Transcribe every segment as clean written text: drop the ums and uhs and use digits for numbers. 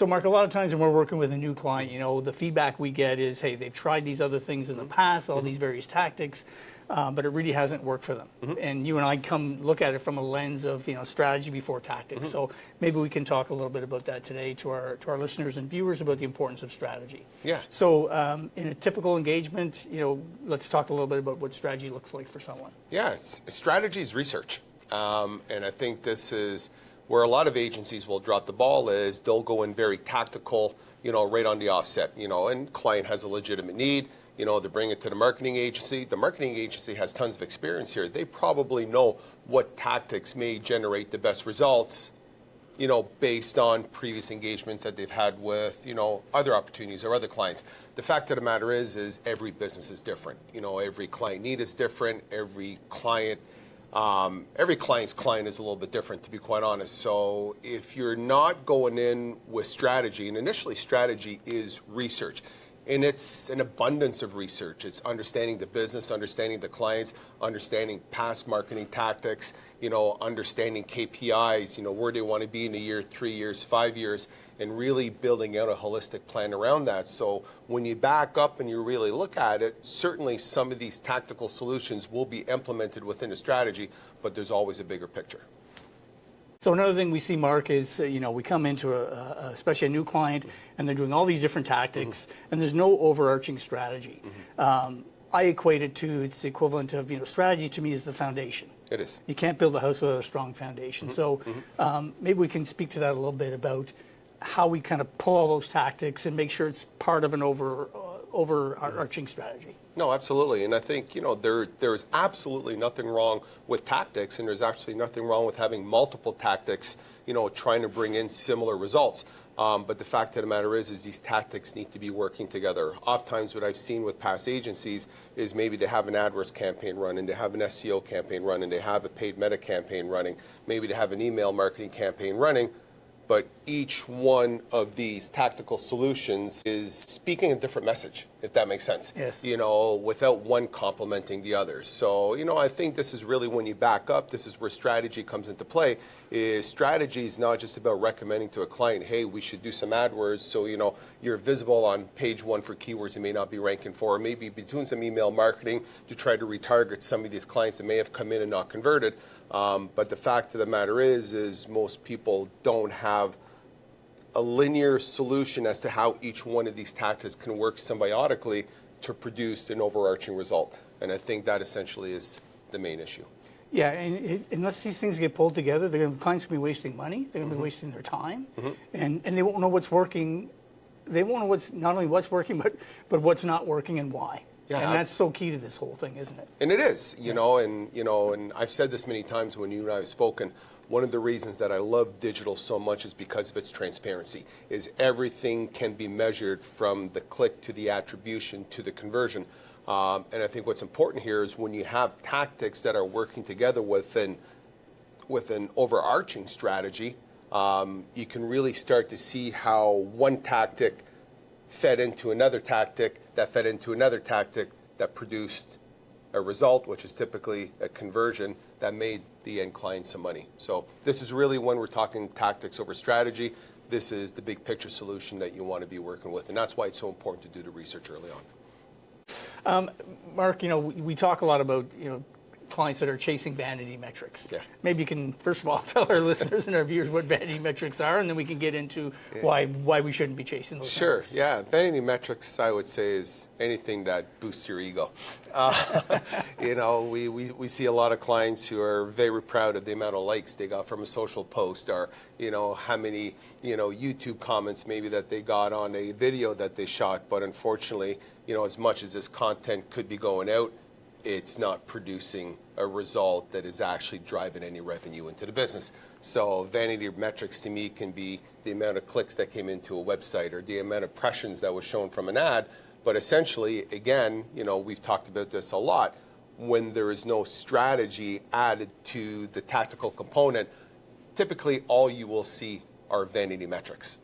So Mark, a lot of times when we're working with a new client, the feedback we get is, hey, they've tried these other things in the past, all these various tactics, but it really hasn't worked for them. And you and I come look at it from a lens of, strategy before tactics. So maybe we can talk a little bit about that today to our listeners and viewers about the importance of strategy. Yeah. So in a typical engagement, let's talk a little bit about what strategy looks like for someone. Yeah, strategy is research. And I think this is where a lot of agencies will drop the ball is they'll go in very tactical, right on the offset, and client has a legitimate need, they bring it to the marketing agency. The marketing agency has tons of experience here. They probably know what tactics may generate the best results, based on previous engagements that they've had with, other opportunities or other clients. The fact of the matter is every business is different. Every client need is different. Every client's client is a little bit different, to be quite honest. So if you're not going in with strategy, and initially strategy is research, and it's an abundance of research. It's understanding the business, understanding the clients, understanding past marketing tactics, understanding KPIs, where they want to be in a year, 3 years, 5 years, and really building out a holistic plan around that. So when you back up and you really look at it, certainly some of these tactical solutions will be implemented within a strategy, but there's always a bigger picture. So another thing we see, Mark, is, we come into especially a new client and they're doing all these different tactics and there's no overarching strategy. I equate it to, it's the equivalent of, strategy to me is the foundation. It is. You can't build a house without a strong foundation. So maybe we can speak to that a little bit about how we kind of pull all those tactics and make sure it's part of an overarching strategy. No, absolutely. And I think, there's absolutely nothing wrong with tactics, and there's absolutely nothing wrong with having multiple tactics, trying to bring in similar results. But the fact of the matter is these tactics need to be working together. Oftentimes what I've seen with past agencies is maybe they have an AdWords campaign running, they have an SEO campaign running, they have a paid meta campaign running, maybe they have an email marketing campaign running, but each one of these tactical solutions is speaking a different message, if that makes sense. Yes. Without one complementing the other. So, I think this is really when you back up, this is where strategy comes into play, is strategy is not just about recommending to a client, hey, we should do some AdWords so, you're visible on page 1 for keywords you may not be ranking for, or maybe be doing some email marketing to try to retarget some of these clients that may have come in and not converted. But the fact of the matter is most people don't have a linear solution as to how each one of these tactics can work symbiotically to produce an overarching result. And I think that essentially is the main issue. Yeah, and unless these things get pulled together, clients going to be wasting money, they're going to be wasting their time, and they won't know what's working. They won't know not only what's working, but what's not working and why. Yeah, and that's so key to this whole thing, isn't it? And it is, and I've said this many times when you and I have spoken. One of the reasons that I love digital so much is because of its transparency, is everything can be measured from the click to the attribution to the conversion. And I think what's important here is when you have tactics that are working together with an overarching strategy, you can really start to see how one tactic fed into another tactic, that fed into another tactic, that produced a result, which is typically a conversion that made the end client some money. So this is really when we're talking tactics over strategy, this is the big picture solution that you want to be working with. And that's why it's so important to do the research early on. Mark, we talk a lot about, clients that are chasing vanity metrics. Yeah. Maybe you can, first of all, tell our listeners and our viewers what vanity metrics are, and then we can get into why we shouldn't be chasing those numbers. Yeah. Vanity metrics, I would say, is anything that boosts your ego. We see a lot of clients who are very proud of the amount of likes they got from a social post, or, how many, YouTube comments maybe that they got on a video that they shot. But unfortunately, as much as this content could be going out, it's not producing a result that is actually driving any revenue into the business. So vanity metrics to me can be the amount of clicks that came into a website or the amount of impressions that was shown from an ad. But essentially, again, we've talked about this a lot, when there is no strategy added to the tactical component, typically all you will see are vanity metrics.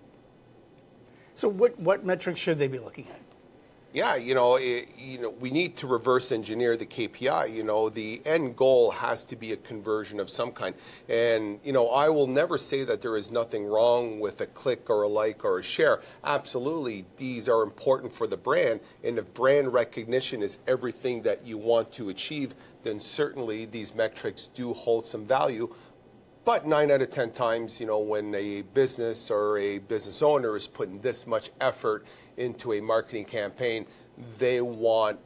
So what metrics should they be looking at? Yeah, we need to reverse engineer the KPI. The end goal has to be a conversion of some kind. And, I will never say that there is nothing wrong with a click or a like or a share. Absolutely, these are important for the brand. And if brand recognition is everything that you want to achieve, then certainly these metrics do hold some value. But 9 out of 10 times, when a business or a business owner is putting this much effort into a marketing campaign, they want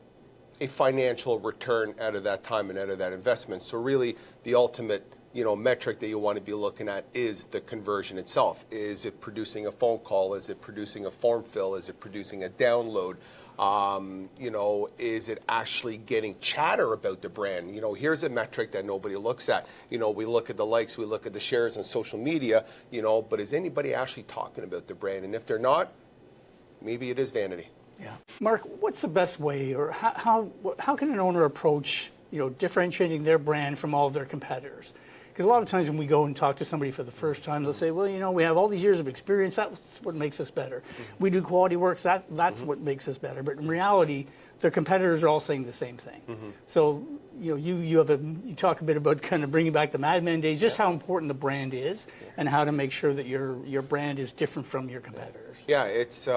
a financial return out of that time and out of that investment. So really, the ultimate, metric that you want to be looking at is the conversion itself. Is it producing a phone call? Is it producing a form fill? Is it producing a download? Is it actually getting chatter about the brand? Here's a metric that nobody looks at. We look at the likes, we look at the shares on social media, but is anybody actually talking about the brand? And if they're not, maybe it is vanity. Yeah. Mark, what's the best way, or how can an owner approach, differentiating their brand from all of their competitors? Because a lot of times when we go and talk to somebody for the first time, they'll say, well, we have all these years of experience. That's what makes us better. We do quality works. That's what makes us better. But in reality, their competitors are all saying the same thing. So, you talk a bit about kind of bringing back the Mad Men days, just how important the brand is and how to make sure that your brand is different from your competitors. Yeah, it's...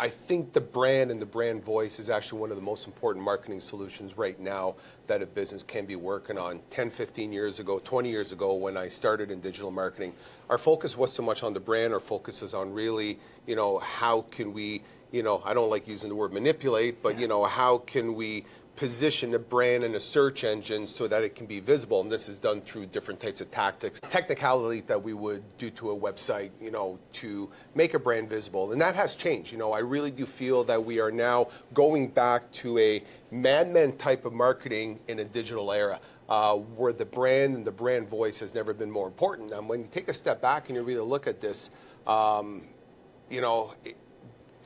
I think the brand and the brand voice is actually one of the most important marketing solutions right now that a business can be working on. 10, 15 years ago, 20 years ago, when I started in digital marketing, our focus was so much on the brand. Our focus is on really, how can we, I don't like using the word manipulate, but, how can we position a brand in a search engine so that it can be visible. And this is done through different types of tactics, technicality that we would do to a website, to make a brand visible. And that has changed. I really do feel that we are now going back to a Mad Men type of marketing in a digital era. Where the brand and the brand voice has never been more important. And when you take a step back and you really look at this,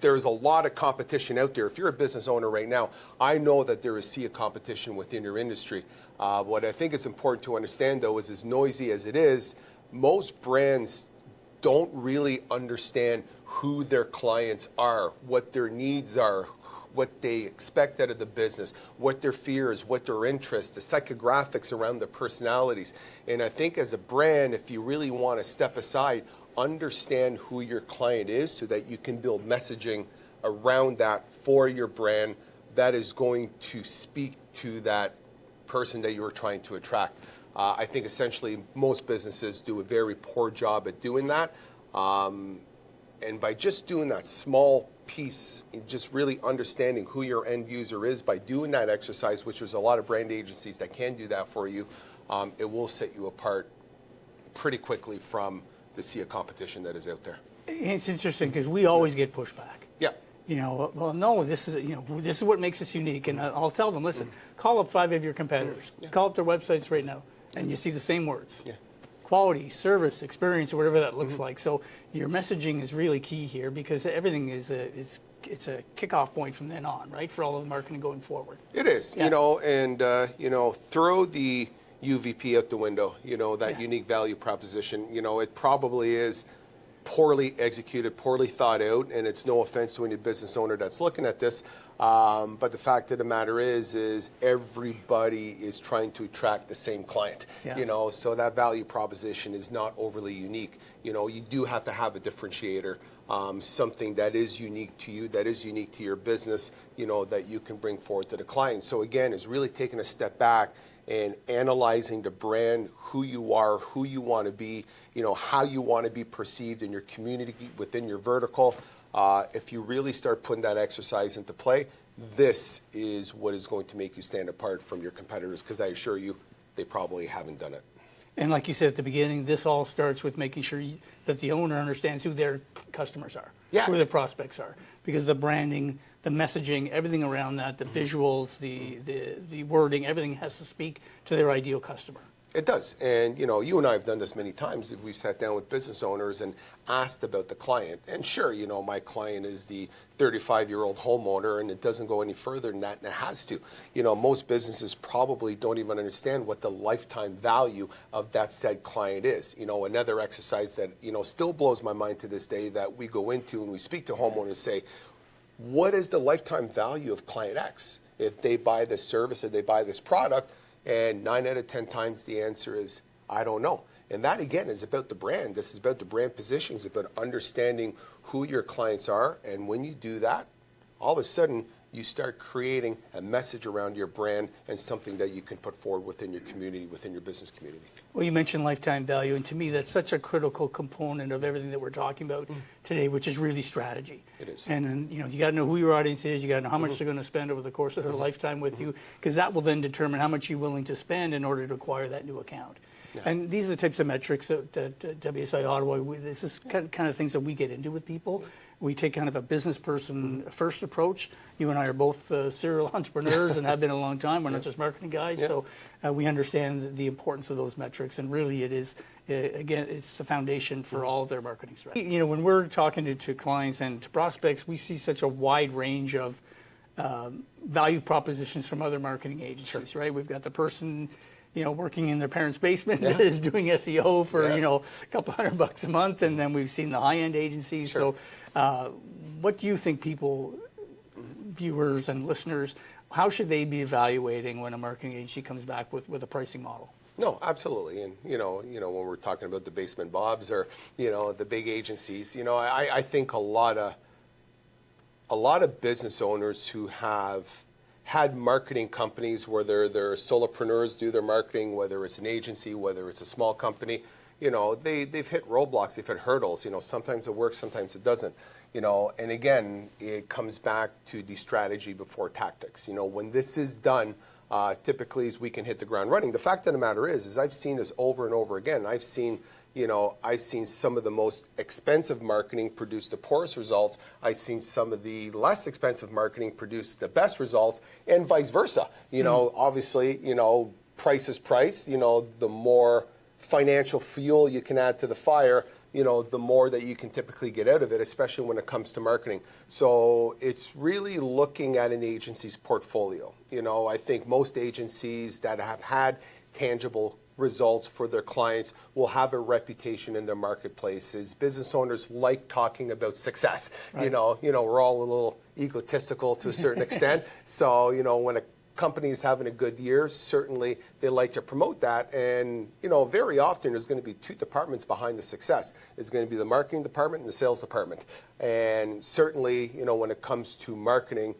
there's a lot of competition out there. If you're a business owner right now, I know that there is sea of competition within your industry. What I think is important to understand, though, is as noisy as it is, most brands don't really understand who their clients are, what their needs are, what they expect out of the business, what their fears, what their interests, the psychographics around their personalities. And I think as a brand, if you really want to step aside, understand who your client is so that you can build messaging around that for your brand that is going to speak to that person that you are trying to attract. I think essentially most businesses do a very poor job at doing that. And by just doing that small piece, just really understanding who your end user is, by doing that exercise, which there's a lot of brand agencies that can do that for you, it will set you apart pretty quickly from the sea of competition that is out there. It's interesting because we always get pushback. Yeah. Well, no, this is what makes us unique. And I'll tell them, listen, call up 5 of your competitors, call up their websites right now, and you see the same words. Yeah. Quality, service, experience, or whatever that looks like. So your messaging is really key here because everything is it's a kickoff point from then on, right, for all of the marketing going forward. It is, Yeah. Throw the UVP out the window, that unique value proposition. It probably is poorly executed, poorly thought out, and it's no offense to any business owner that's looking at this. But the fact of the matter is everybody is trying to attract the same client, so that value proposition is not overly unique. You do have to have a differentiator, something that is unique to you, that is unique to your business, that you can bring forward to the client. So again, it's really taking a step back and analyzing the brand, who you are, who you want to be, how you want to be perceived in your community, within your vertical. If you really start putting that exercise into play, this is what is going to make you stand apart from your competitors, because I assure you, they probably haven't done it. And like you said at the beginning, this all starts with making sure that the owner understands who their customers are, who their prospects are, because the branding, the messaging, everything around that, the visuals, the wording, everything has to speak to their ideal customer. It does. And, you and I have done this many times. We've sat down with business owners and asked about the client. And sure, my client is the 35-year-old homeowner, and it doesn't go any further than that, and it has to. Most businesses probably don't even understand what the lifetime value of that said client is. Another exercise that, still blows my mind to this day that we go into and we speak to homeowners, say, what is the lifetime value of client X if they buy this service or they buy this product? And 9 out of 10 times the answer is, I don't know. And that, again, is about the brand. This is about the brand positioning. It's about understanding who your clients are. And when you do that, all of a sudden, you start creating a message around your brand and something that you can put forward within your community, within your business community. Well, you mentioned lifetime value, and to me, that's such a critical component of everything that we're talking about today, which is really strategy. It is. And then, you got to know who your audience is. You got to know how much they're going to spend over the course of their lifetime with you, because that will then determine how much you're willing to spend in order to acquire that new account. Yeah. And these are the types of metrics that WSI Ottawa, this is kind of things that we get into with people. We take kind of a business person first approach. You and I are both serial entrepreneurs and have been a long time. We're not just marketing guys. Yeah. So we understand the importance of those metrics. And really it is, again, it's the foundation for all of their marketing strategy. When we're talking to clients and to prospects, we see such a wide range of value propositions from other marketing agencies, right? We've got the person working in their parents' basement that is doing SEO for, a couple $100 a month. And then we've seen the high-end agencies. Sure. So what do you think people, viewers and listeners, how should they be evaluating when a marketing agency comes back with a pricing model? No, absolutely. And, when we're talking about the basement Bobs or, the big agencies, I think a lot of business owners who have had marketing companies where they're solopreneurs do their marketing, whether it's an agency, whether it's a small company, they've hit roadblocks, they've hit hurdles. Sometimes it works, sometimes it doesn't. And again, it comes back to the strategy before tactics. When this is done, typically is we can hit the ground running. The fact of the matter is I've seen this over and over again. I've seen some of the most expensive marketing produce the poorest results. I've seen some of the less expensive marketing produce the best results, and vice versa. Obviously, price is price. The more financial fuel you can add to the fire, the more that you can typically get out of it, especially when it comes to marketing. So it's really looking at an agency's portfolio. I think most agencies that have had tangible results for their clients will have a reputation in their marketplaces. Business owners like talking about success. Right. We're all a little egotistical to a certain extent. So, when a company is having a good year, certainly they like to promote that. And, very often there's going to be two departments behind the success. It's going to be the marketing department and the sales department. And certainly, when it comes to marketing,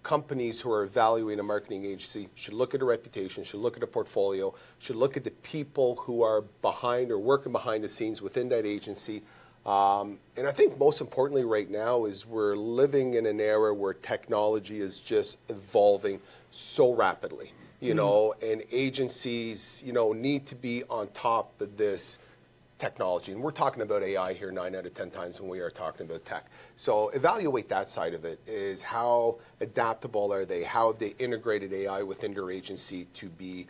companies who are evaluating a marketing agency should look at a reputation, should look at a portfolio, should look at the people who are behind or working behind the scenes within that agency. And I think most importantly right now is we're living in an era where technology is just evolving so rapidly, and agencies, need to be on top of this technology. And we're talking about AI here 9 out of 10 times when we are talking about tech. So evaluate that side of it, is how adaptable are they? How have they integrated AI within your agency to be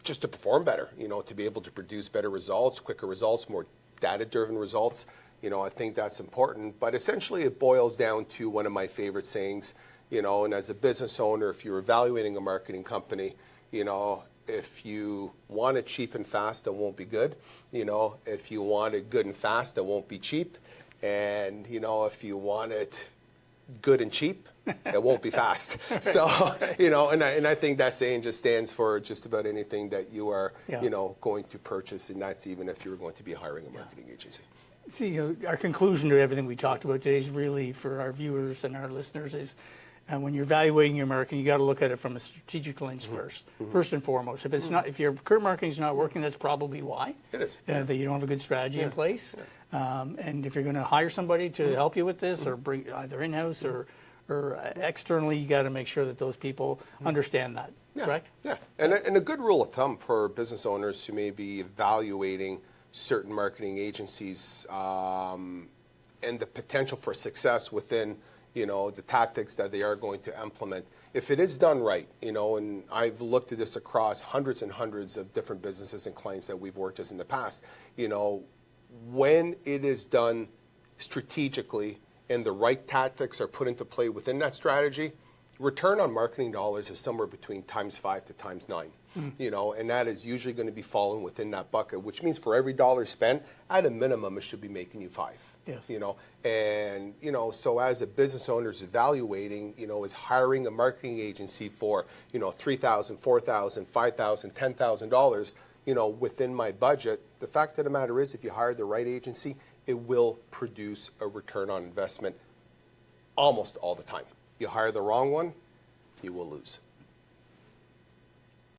just to perform better, to be able to produce better results, quicker results, more data-driven results. I think that's important. But essentially it boils down to one of my favorite sayings, and as a business owner, if you're evaluating a marketing company, if you want it cheap and fast, it won't be good. If you want it good and fast, it won't be cheap. And, if you want it good and cheap, it won't be fast. So, and I think that saying just stands for just about anything that you are, going to purchase. And that's even if you're going to be hiring a marketing agency. See, our conclusion to everything we talked about today is really for our viewers and our listeners is, and when you're evaluating your marketing, you got to look at it from a strategic lens first and foremost. If it's not, if your current marketing is not working, that's probably why. It is. That you don't have a good strategy in place. Yeah. And if you're going to hire somebody to help you with this, or bring either in-house or externally, you got to make sure that those people understand that. Correct? Yeah. And a good rule of thumb for business owners who may be evaluating certain marketing agencies and the potential for success within the tactics that they are going to implement. If it is done right, and I've looked at this across hundreds and hundreds of different businesses and clients that we've worked with in the past, when it is done strategically and the right tactics are put into play within that strategy, return on marketing dollars is somewhere between ×5 to ×9. you know, and that is usually going to be falling within that bucket, which means for every dollar spent, at a minimum, it should be making you 5. Yes. You know, and, you know, so as a business owner is evaluating, you know, is hiring a marketing agency for, you know, $3,000, $4,000, $5,000, $10,000, you know, within my budget. The fact of the matter is, if you hire the right agency, it will produce a return on investment almost all the time. You hire the wrong one, you will lose.